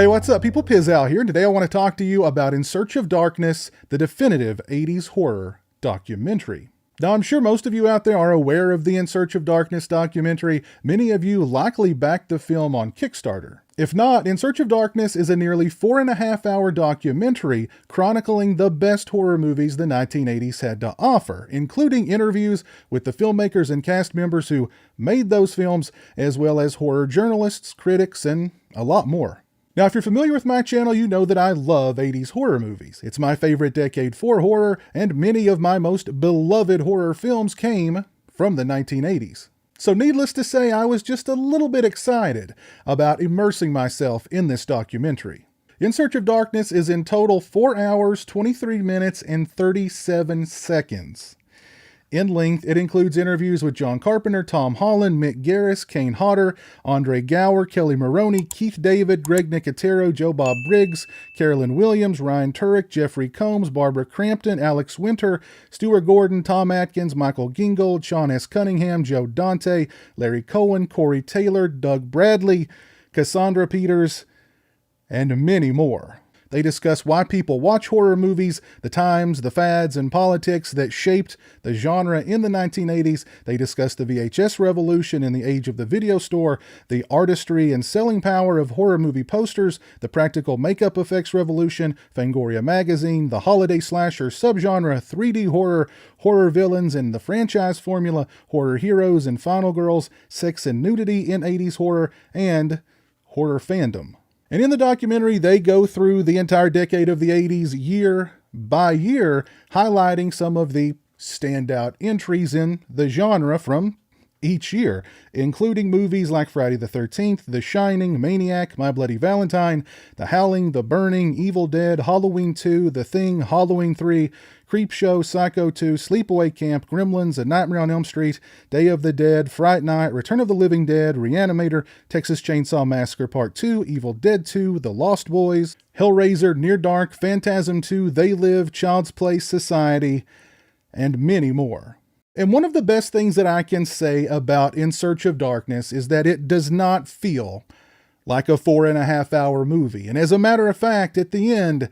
Hey, what's up, people? Pizowell here, and today I want to talk to you about In Search of Darkness, the definitive 80s horror documentary. Now, I'm sure most of you out there are aware of the In Search of Darkness documentary. Many of you likely backed the film on Kickstarter. If not, In Search of Darkness is a nearly 4.5-hour documentary chronicling the best horror movies the 1980s had to offer, including interviews with the filmmakers and cast members who made those films, as well as horror journalists, critics, and a lot more. Now, if you're familiar with my channel, you know that I love 80s horror movies. It's my favorite decade for horror, and many of my most beloved horror films came from the 1980s. So needless to say, I was just a little bit excited about immersing myself in this documentary. In Search of Darkness is in total 4 hours, 23 minutes, and 37 seconds. In length, it includes interviews with John Carpenter, Tom Holland, Mick Garris, Kane Hodder, Andre Gower, Kelly Maroney, Keith David, Greg Nicotero, Joe Bob Briggs, Carolyn Williams, Ryan Turek, Jeffrey Combs, Barbara Crampton, Alex Winter, Stuart Gordon, Tom Atkins, Michael Gingold, Sean S. Cunningham, Joe Dante, Larry Cohen, Corey Taylor, Doug Bradley, Cassandra Peters, and many more. They discuss why people watch horror movies, the times, the fads, and politics that shaped the genre in the 1980s. They discuss the VHS revolution in the age of the video store, the artistry and selling power of horror movie posters, the practical makeup effects revolution, Fangoria magazine, the holiday slasher subgenre, 3D horror, horror villains and the franchise formula, horror heroes and final girls, sex and nudity in 80s horror, and horror fandom. And in the documentary, they go through the entire decade of the 80s year by year, highlighting some of the standout entries in the genre from each year, including movies like Friday the 13th, The Shining, Maniac, My Bloody Valentine, The Howling, The Burning, Evil Dead, Halloween 2, The Thing, Halloween 3, Creepshow, Psycho 2, Sleepaway Camp, Gremlins, A Nightmare on Elm Street, Day of the Dead, Fright Night, Return of the Living Dead, Reanimator, Texas Chainsaw Massacre Part 2, Evil Dead 2, The Lost Boys, Hellraiser, Near Dark, Phantasm 2, They Live, Child's Play, Society, and many more. And one of the best things that I can say about In Search of Darkness is that it does not feel like a 4.5-hour movie. And as a matter of fact, at the end,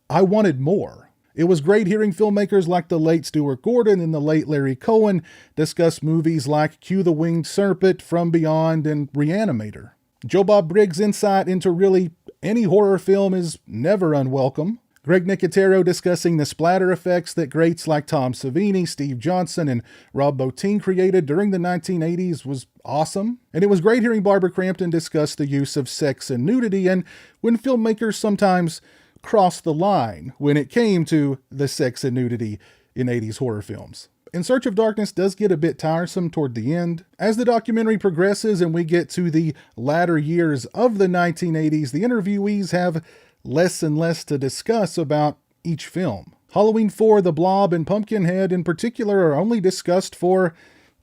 I wanted more. It was great hearing filmmakers like the late Stuart Gordon and the late Larry Cohen discuss movies like Q the Winged Serpent, From Beyond, and Reanimator. Joe Bob Briggs' insight into really any horror film is never unwelcome. Greg Nicotero discussing the splatter effects that greats like Tom Savini, Steve Johnson, and Rob Bottin created during the 1980s was awesome. And it was great hearing Barbara Crampton discuss the use of sex and nudity and when filmmakers sometimes crossed the line when it came to the sex and nudity in 80s horror films. In Search of Darkness does get a bit tiresome toward the end. As the documentary progresses and we get to the latter years of the 1980s, the interviewees have less and less to discuss about each film. Halloween 4, The Blob, and Pumpkinhead in particular are only discussed for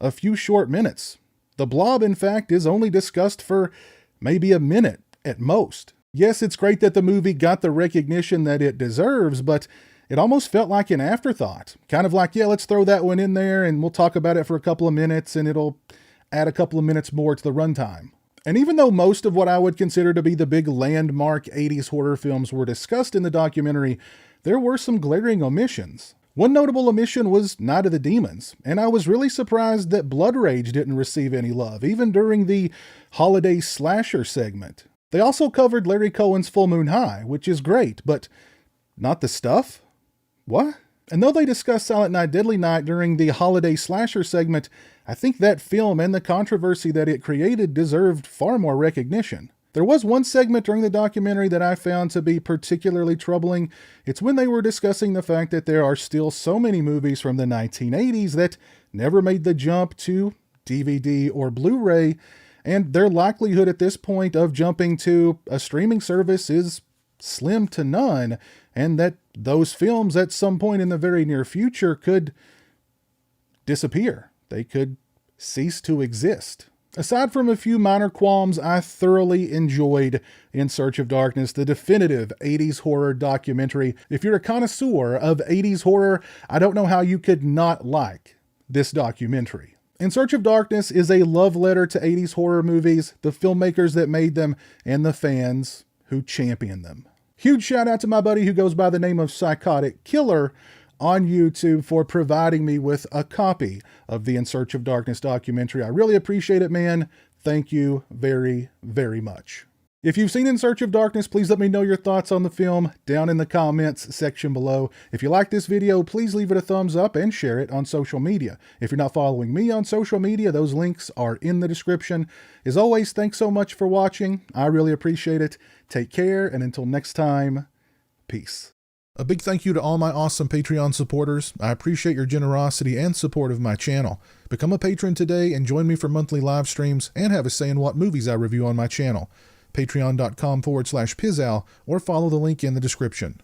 a few short minutes. The Blob, in fact, is only discussed for maybe a minute at most. Yes, it's great that the movie got the recognition that it deserves, but it almost felt like an afterthought. Kind of like, yeah, let's throw that one in there and we'll talk about it for a couple of minutes and it'll add a couple of minutes more to the runtime. And even though most of what I would consider to be the big landmark 80s horror films were discussed in the documentary, there were some glaring omissions. One notable omission was Night of the Demons, and I was really surprised that Blood Rage didn't receive any love, even during the holiday slasher segment. They also covered Larry Cohen's Full Moon High, which is great, but not the stuff? What? And though they discussed Silent Night, Deadly Night during the holiday slasher segment, I think that film and the controversy that it created deserved far more recognition. There was one segment during the documentary that I found to be particularly troubling. It's when they were discussing the fact that there are still so many movies from the 1980s that never made the jump to DVD or Blu-ray, and their likelihood at this point of jumping to a streaming service is slim to none, and that those films at some point in the very near future could disappear. They could cease to exist. Aside from a few minor qualms, I thoroughly enjoyed In Search of Darkness, the definitive 80s horror documentary. If you're a connoisseur of 80s horror, I don't know how you could not like this documentary. In Search of Darkness is a love letter to 80s horror movies, the filmmakers that made them, and the fans who who champion them. Huge shout out to my buddy who goes by the name of Psychotic Killer on YouTube for providing me with a copy of the In Search of Darkness documentary. I really appreciate it, man. Thank you very, very much. If you've seen In Search of Darkness, please let me know your thoughts on the film down in the comments section below. If you like this video, please leave it a thumbs up and share it on social media. If you're not following me on social media, those links are in the description. As always, thanks so much for watching. I really appreciate it. Take care, and until next time, peace. A big thank you to all my awesome Patreon supporters. I appreciate your generosity and support of my channel. Become a patron today and join me for monthly live streams and have a say in what movies I review on my channel. Patreon.com/pizowell or follow the link in the description.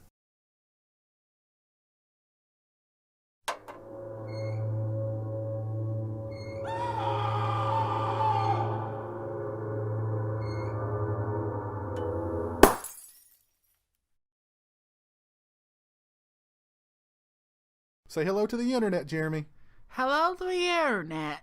Say hello to the internet, Jeremy. Hello to the internet.